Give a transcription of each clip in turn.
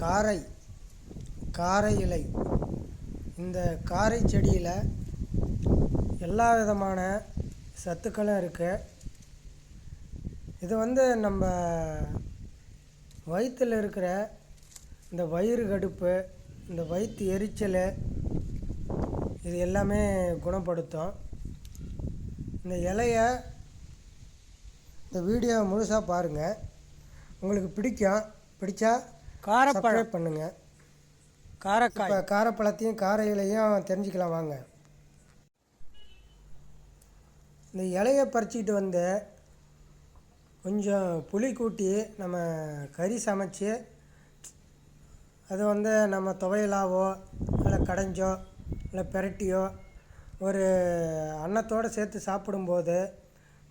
காரை காரை இலை. இந்த காரை செடியில் எல்லா விதமான சத்துக்களும் இருக்குது. இது நம்ம வயிற்றில் இருக்கிற இந்த வயிறு கடுப்பு, இந்த வயிற்று எரிச்சல், இது எல்லாமே குணப்படுத்தும். இந்த இலையை, இந்த வீடியோ முழுசாக பாருங்கள், உங்களுக்கு பிடிச்சா சப்ஸ்கிரைப் பண்ணுங்கள். காரக்காய். இப்போ காரப்பழத்தையும் கார இலையும் தெரிஞ்சுக்கலாம் வாங்க. இந்த இலையை பறிச்சிக்கிட்டு வந்து கொஞ்சம் புளி கூட்டி நம்ம கறி சமைச்சு அது நம்ம துவையலாவோ இல்லை கடைஞ்சோ இல்லை பெரட்டியோ ஒரு அன்னத்தோடு சேர்த்து சாப்பிடும்போது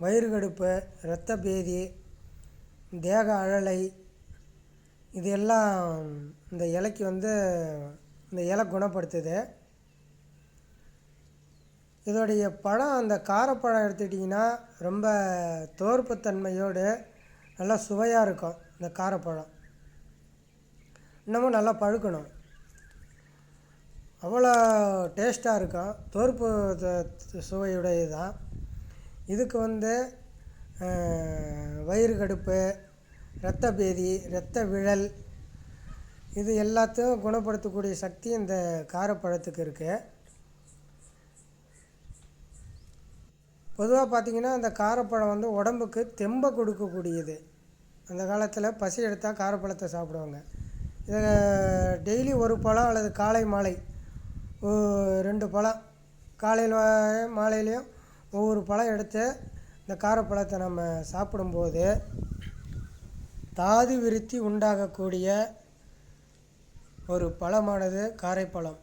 வயிறு கடுப்பு, இரத்த பேதி, தேக அழலை, இது எல்லாம் இந்த இலைக்கு இந்த இலை குணப்படுத்துது. இதோடைய பழம், அந்த காரப்பழம் எடுத்துக்கிட்டிங்கன்னா ரொம்ப தோற்புத்தன்மையோடு நல்லா சுவையாக இருக்கும். இந்த காரப்பழம் இன்னமும் நல்லா பழுக்கணும், அவ்வளோ டேஸ்ட்டாக இருக்கும். தோற்பு சுவையுடையது தான். இதுக்கு வயிறு கடுப்பு, இரத்த பேதி, இரத்த விழல், இது எல்லாத்தையும் குணப்படுத்தக்கூடிய சக்தி இந்த காரப்பழத்துக்கு இருக்குது. பொதுவாக பார்த்திங்கன்னா இந்த காரப்பழம் உடம்புக்கு தெம்பை கொடுக்கக்கூடியது. அந்த காலத்தில் பசி எடுத்தால் காரப்பழத்தை சாப்பிடுவாங்க. இதை டெய்லி ஒரு பழம் அல்லது காலை மாலை 2 பழம், காலையில் மாலையிலையும் ஒவ்வொரு பழம் எடுத்து இந்த காரப்பழத்தை நம்ம சாப்பிடும்போது தாது விருத்தி உண்டாகக்கூடிய ஒரு பழமானது காரைப்பழம்.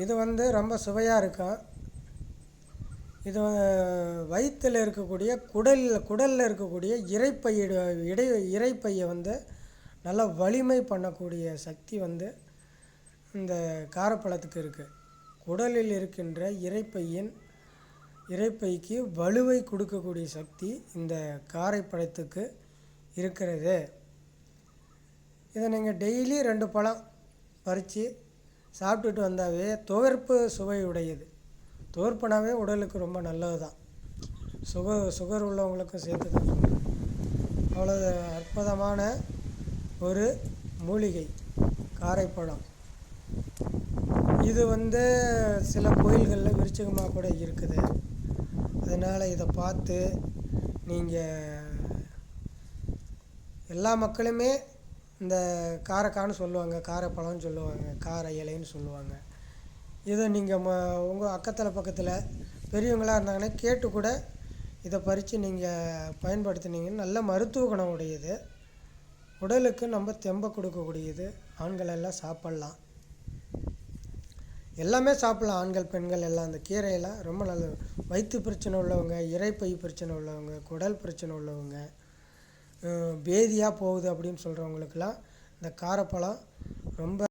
இது ரொம்ப சுவையாக இருக்கும். இது வயிற்றில் இருக்கக்கூடிய குடலில் இருக்கக்கூடிய இரைப்பையை நல்லா வலிமை பண்ணக்கூடிய சக்தி இந்த காரப்பழத்துக்கு இருக்குது. குடலில் இருக்கின்ற இரைப்பைக்கு வலுவை கொடுக்கக்கூடிய சக்தி இந்த காரைப்பழத்துக்கு இருக்கிறது. இதை நீங்கள் டெய்லி 2 பழம் பறித்து சாப்பிட்டுட்டு வந்தாவே துவர்ப்பு சுவையுடையது. துவர்ப்புனாவே உடலுக்கு ரொம்ப நல்லது தான். சுகர் உள்ளவங்களுக்கும் சேர்த்து தான் சொல்கிறேன். அவ்வளோ அற்புதமான ஒரு மூலிகை காரைப்பழம். இது சில கோயில்களில் விருச்சிகமாக கூட இருக்குது. அதனால் இதை பார்த்து நீங்கள் எல்லா மக்களுமே இந்த காரைக்கான்னு சொல்லுவாங்க, காரைப்பழம்னு சொல்லுவாங்க, கார இலைன்னு சொல்லுவாங்க. இதை நீங்கள் உங்கள் பக்கத்தில் பெரியவங்களாக இருந்தாங்கன்னா கேட்டு கூட இதை பறித்து நீங்கள் பயன்படுத்தினீங்கன்னு நல்ல மருத்துவ குணம் உடையது. உடலுக்கு நம்ம தெம்பை கொடுக்கக்கூடியது. ஆண்கள் எல்லாம் சாப்பிட்லாம், எல்லாமே சாப்பிட்லாம், ஆண்கள் பெண்கள் எல்லாம். அந்த கீரையெல்லாம் ரொம்ப நல்லது. வயிற்று பிரச்சனை உள்ளவங்க, இரைப்பை பிரச்சனை உள்ளவங்க, குடல் பிரச்சனை உள்ளவங்க, பேதியாக போகுது அப்படின்னு சொல்கிறவங்களுக்கெல்லாம் இந்த காரப்பழம் ரொம்ப